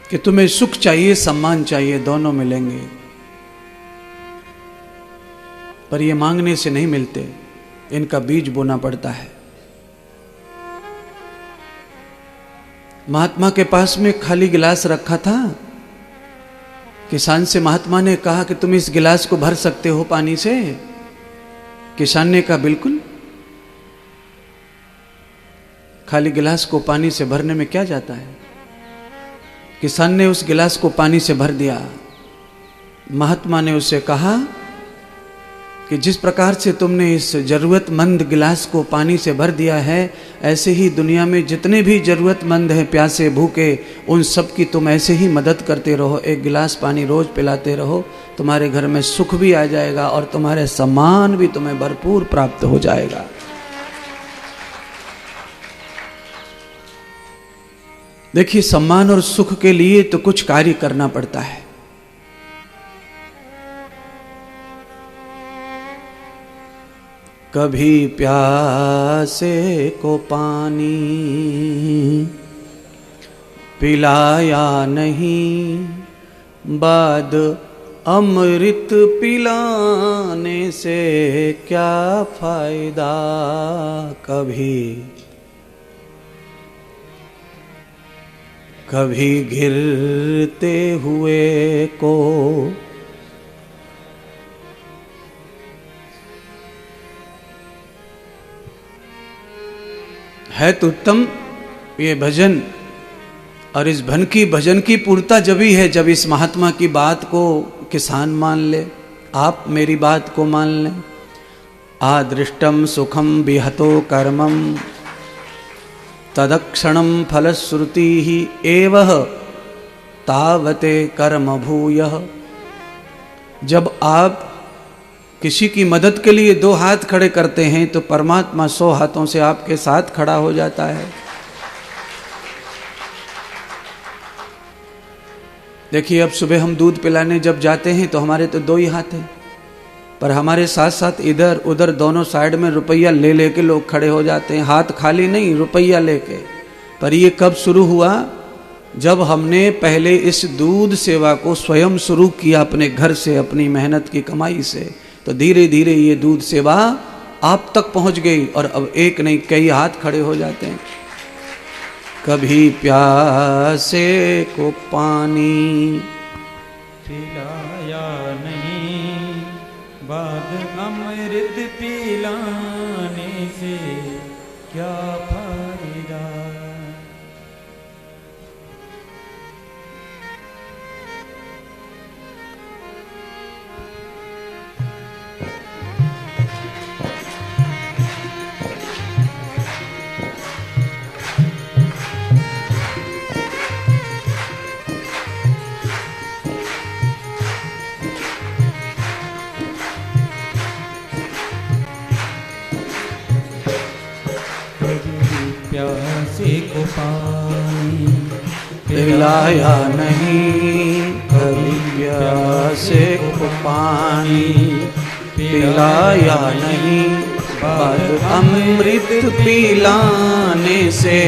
कि तुम्हें सुख चाहिए, सम्मान चाहिए, दोनों मिलेंगे, पर ये मांगने से नहीं मिलते, इनका बीज बोना पड़ता है। महात्मा के पास में खाली गिलास रखा था। किसान से महात्मा ने कहा कि तुम इस गिलास को भर सकते हो पानी से? किसान ने कहा बिल्कुल। खाली गिलास को पानी से भरने में क्या जाता है? किसान ने उस गिलास को पानी से भर दिया। महात्मा ने उससे कहा कि जिस प्रकार से तुमने इस जरूरतमंद गिलास को पानी से भर दिया है, ऐसे ही दुनिया में जितने भी जरूरतमंद हैं, प्यासे भूखे, उन सब की तुम ऐसे ही मदद करते रहो। एक गिलास पानी रोज पिलाते रहो, तुम्हारे घर में सुख भी आ जाएगा और तुम्हारे सम्मान भी तुम्हें भरपूर प्राप्त हो जाएगा। देखिए, सम्मान और सुख के लिए तो कुछ कार्य करना पड़ता है। कभी प्यासे को पानी पिलाया नहीं, बाद अमृत पिलाने से क्या फायदा। कभी गिरते हुए को है तो उत्तम ये भजन, और इस भजन की पूर्णता जब ही है जब इस महात्मा की बात को किसान मान ले, आप मेरी बात को मान लें। आदृष्टम सुखम विहतो कर्मम तदक्षणम फलश्रुति ही एवह तावते कर्म भूयः। जब आप किसी की मदद के लिए 2 हाथ खड़े करते हैं तो परमात्मा 100 हाथों से आपके साथ खड़ा हो जाता है। देखिए, अब सुबह हम दूध पिलाने जब जाते हैं तो हमारे तो 2 ही हाथ हैं, पर हमारे साथ साथ इधर उधर दोनों साइड में रुपया ले लेके लोग खड़े हो जाते हैं, हाथ खाली नहीं, रुपया लेके। पर ये कब शुरू हुआ? जब हमने पहले इस दूध सेवा को स्वयं शुरू किया अपने घर से, अपनी मेहनत की कमाई से, तो धीरे धीरे ये दूध सेवा आप तक पहुंच गई और अब एक नहीं कई हाथ खड़े हो जाते हैं। कभी प्यासे को पानी पिलाया नहीं, बाद अमृत पिलाने से क्या फायदा। प्यासे को पानी पिलाया नहीं, कभी प्यासे को पानी पिलाया नहीं, बाद अमृत पिलाने से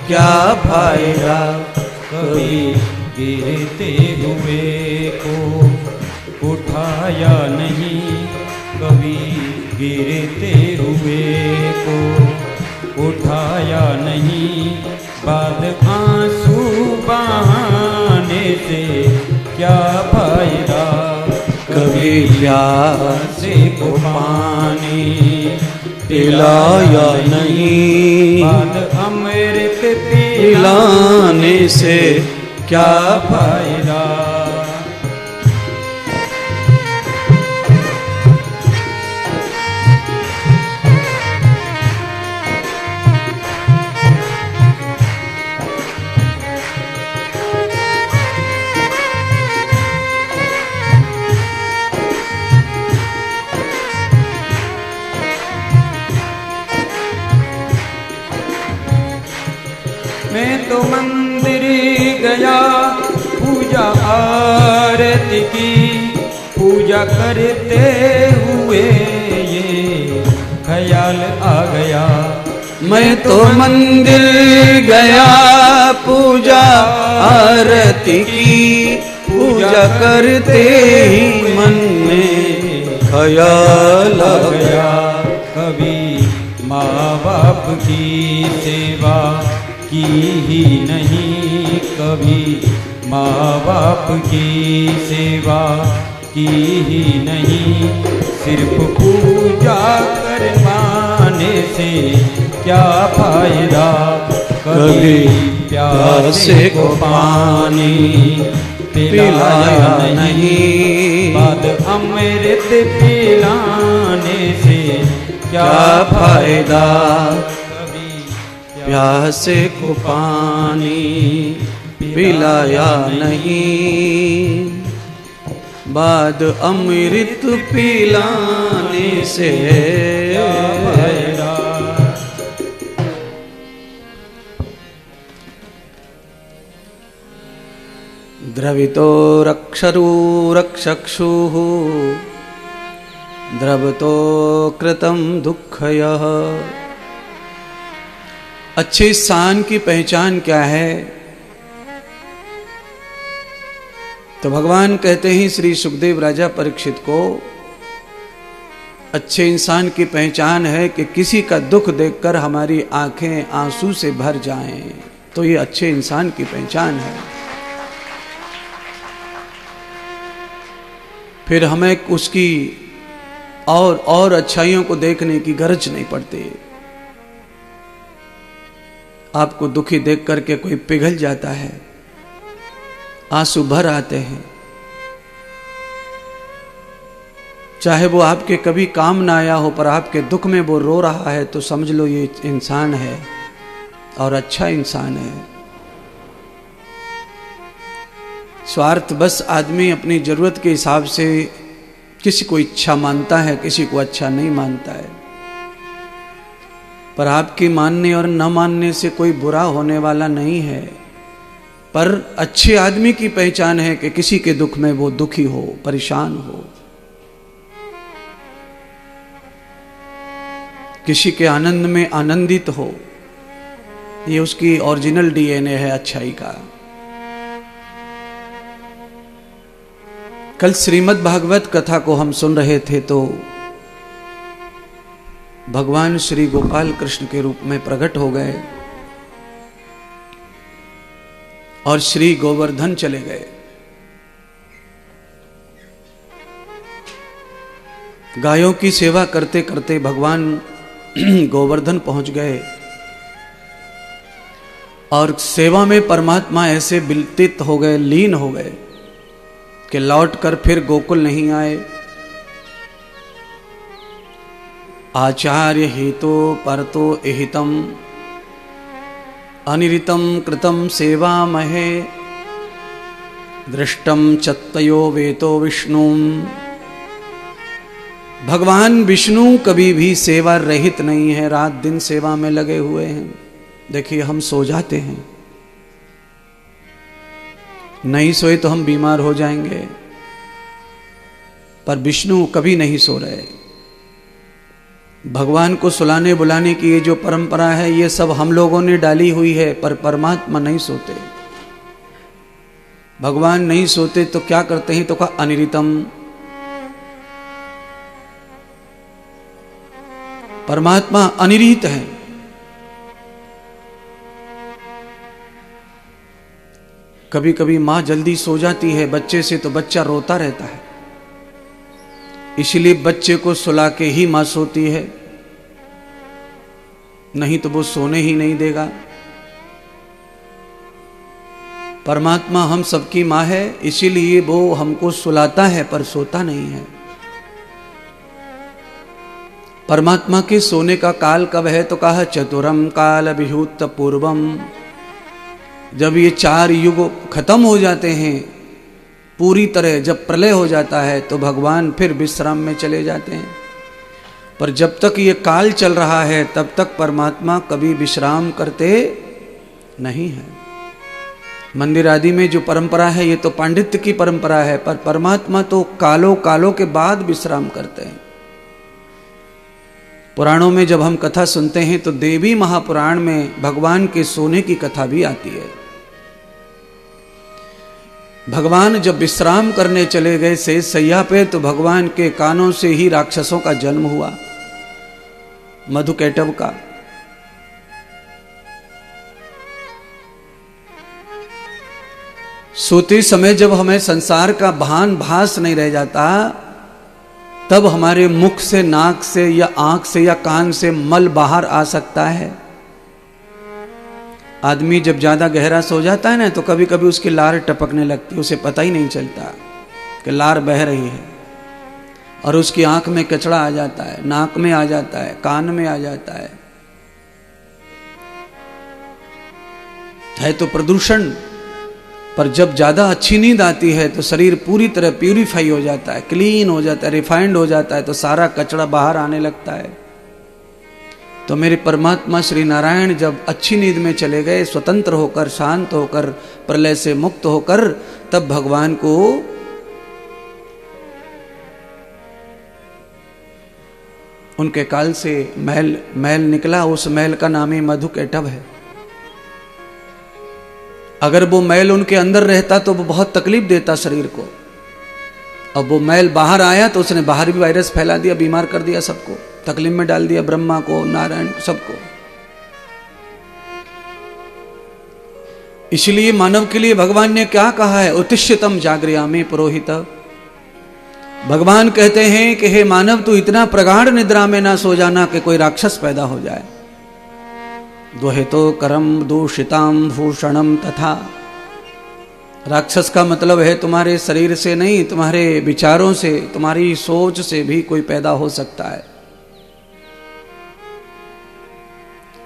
क्या फायदा। कभी गिरते हुए को उठाया नहीं, कभी गिरते हुए को उठाया नहीं, बाद आंसू बहाने से क्या फायदा। कभी प्यासे को पानी पिलाया नहीं, बाद अमृत पिलाने से क्या फायदा। मैं तो मंदिर गया, पूजा आरती की, पूजा करते हुए ये ख्याल आ गया। मैं तो मंदिर गया, पूजा आरती रति की पूजा करते ही मन में ख्याल आ गया। कभी माँ बाप की सेवा की ही नहीं, कभी माँ बाप की सेवा की ही नहीं, सिर्फ पूजा करवाने से क्या फायदा। कभी प्यासे को पानी पिलाया नहीं, बाद अमृत पिलाने से क्या फायदा। प्यासे को पानी पिलाया नहीं, बाद अमृत पिलाने से क्या फायदा। द्रवितो रक्षरूरक्षक्षुः द्रवतो कृतं दुःखयः। अच्छे इंसान की पहचान क्या है? तो भगवान कहते हैं श्री सुखदेव राजा परीक्षित को, अच्छे इंसान की पहचान है कि किसी का दुख देखकर हमारी आंखें आंसू से भर जाएं, तो ये अच्छे इंसान की पहचान है। फिर हमें उसकी और अच्छाइयों को देखने की गरज नहीं पड़ती। आपको दुखी देख करके कोई पिघल जाता है, आंसू भर आते हैं, चाहे वो आपके कभी काम ना आया हो, पर आपके दुख में वो रो रहा है तो समझ लो ये इंसान है और अच्छा इंसान है। स्वार्थ बस आदमी अपनी जरूरत के हिसाब से किसी को इच्छा मानता है, किसी को अच्छा नहीं मानता है, पर आपके मानने और न मानने से कोई बुरा होने वाला नहीं है। पर अच्छे आदमी की पहचान है कि किसी के दुख में वो दुखी हो, परेशान हो, किसी के आनंद में आनंदित हो। ये उसकी ओरिजिनल डीएनए है अच्छाई का। कल श्रीमद् भागवत कथा को हम सुन रहे थे तो भगवान श्री गोपाल कृष्ण के रूप में प्रकट हो गए और श्री गोवर्धन चले गए। गायों की सेवा करते करते भगवान गोवर्धन पहुंच गए और सेवा में परमात्मा ऐसे विलतित हो गए, लीन हो गए कि लौटकर फिर गोकुल नहीं आए। आचार्य हितो परतो एहितम अनिरितम कृतम सेवा महे दृष्टम चत्तयो वेतो विष्णु। भगवान विष्णु कभी भी सेवा रहित नहीं है, रात दिन सेवा में लगे हुए हैं। देखिए हम सो जाते हैं, नहीं सोए तो हम बीमार हो जाएंगे, पर विष्णु कभी नहीं सो रहे। भगवान को सुलाने बुलाने की ये जो परंपरा है ये सब हम लोगों ने डाली हुई है, पर परमात्मा नहीं सोते। भगवान नहीं सोते तो क्या करते हैं? तो कहा अनिरितम। परमात्मा अनिरीत है। कभी कभी मां जल्दी सो जाती है बच्चे से तो बच्चा रोता रहता है, इसलिए बच्चे को सुला के ही मां सोती है, नहीं तो वो सोने ही नहीं देगा। परमात्मा हम सबकी मां है, इसीलिए वो हमको सुलाता है पर सोता नहीं है। परमात्मा के सोने का काल कब है? तो कहा चतुरम काल विहूत पूर्वम। जब ये 4 युग खत्म हो जाते हैं पूरी तरह, जब प्रलय हो जाता है तो भगवान फिर विश्राम में चले जाते हैं। पर जब तक ये काल चल रहा है तब तक परमात्मा कभी विश्राम करते नहीं है। मंदिर आदि में जो परंपरा है ये तो पांडित्य की परंपरा है, पर परमात्मा तो कालों कालों के बाद विश्राम करते हैं। पुराणों में जब हम कथा सुनते हैं तो देवी महापुराण में भगवान के सोने की कथा भी आती है। भगवान जब विश्राम करने चले गए शेष सैया पे, तो भगवान के कानों से ही राक्षसों का जन्म हुआ, मधुकैटभ का। सोते समय जब हमें संसार का भान भास नहीं रह जाता, तब हमारे मुख से, नाक से या आंख से या कान से मल बाहर आ सकता है। आदमी जब ज्यादा गहरा सो जाता है ना, तो कभी कभी उसकी लार टपकने लगती है, उसे पता ही नहीं चलता कि लार बह रही है। और उसकी आंख में कचड़ा आ जाता है, नाक में आ जाता है, कान में आ जाता है तो प्रदूषण। पर जब ज्यादा अच्छी नींद आती है तो शरीर पूरी तरह प्यूरिफाई हो जाता है, क्लीन हो जाता है, रिफाइंड हो जाता है, तो सारा कचरा बाहर आने लगता है। तो मेरे परमात्मा श्री नारायण जब अच्छी नींद में चले गए, स्वतंत्र होकर, शांत होकर, प्रलय से मुक्त होकर, तब भगवान को उनके काल से मैल निकला। उस मैल का नाम ही मधुकैटभ है। अगर वो मैल उनके अंदर रहता तो वो बहुत तकलीफ देता शरीर को। अब वो मैल बाहर आया तो उसने बाहर भी वायरस फैला दिया, बीमार कर दिया सबको, तकलीफ में डाल दिया, ब्रह्मा को, नारायण को, सबको। इसलिए मानव के लिए भगवान ने क्या कहा है, उत्तिष्ठतम जागृयामि पुरोहित। भगवान कहते हैं कि हे मानव, तू इतना प्रगाढ़ निद्रा में ना सो जाना कि कोई राक्षस पैदा हो जाए। द्वहेतो करम दूषिताम भूषणम तथा। राक्षस का मतलब है तुम्हारे शरीर से नहीं, तुम्हारे विचारों से, तुम्हारी सोच से भी कोई पैदा हो सकता है।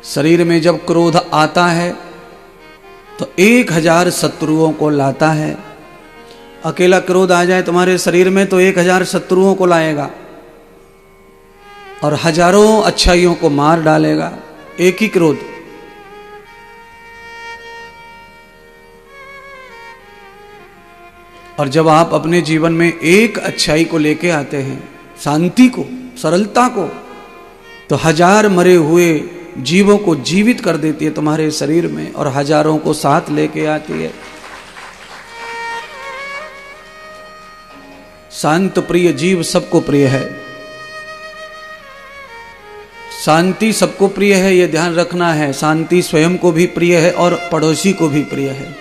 शरीर में जब क्रोध आता है तो 1000 शत्रुओं को लाता है। अकेला क्रोध आ जाए तुम्हारे शरीर में तो 1000 शत्रुओं को लाएगा और हजारों अच्छाइयों को मार डालेगा, एक ही क्रोध। और जब आप अपने जीवन में एक अच्छाई को लेके आते हैं, शांति को, सरलता को, तो 1000 मरे हुए जीवों को जीवित कर देती है तुम्हारे शरीर में और हजारों को साथ लेके आती है। शांत प्रिय जीव सबको प्रिय है, शांति सबको प्रिय है, यह ध्यान रखना है। शांति स्वयं को भी प्रिय है और पड़ोसी को भी प्रिय है।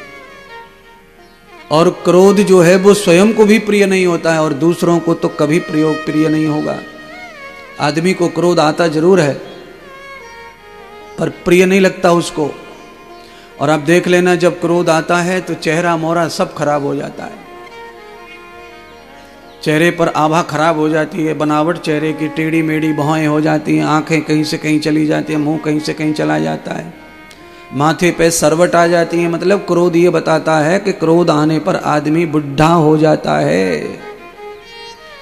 और क्रोध जो है वो स्वयं को भी प्रिय नहीं होता है और दूसरों को तो कभी प्रिय नहीं होगा। आदमी को क्रोध आता जरूर है पर प्रिय नहीं लगता उसको। और आप देख लेना, जब क्रोध आता है तो चेहरा मोहरा सब खराब हो जाता है, चेहरे पर आभा खराब हो जाती है, बनावट चेहरे की टेढ़ी मेढ़ी भौएं हो जाती हैं, आंखें कहीं से कहीं चली जाती हैं, मुंह कहीं से कहीं चला जाता है, माथे पे सरवट आ जाती है। मतलब क्रोध ये बताता है कि क्रोध आने पर आदमी बुढ़ा हो जाता है।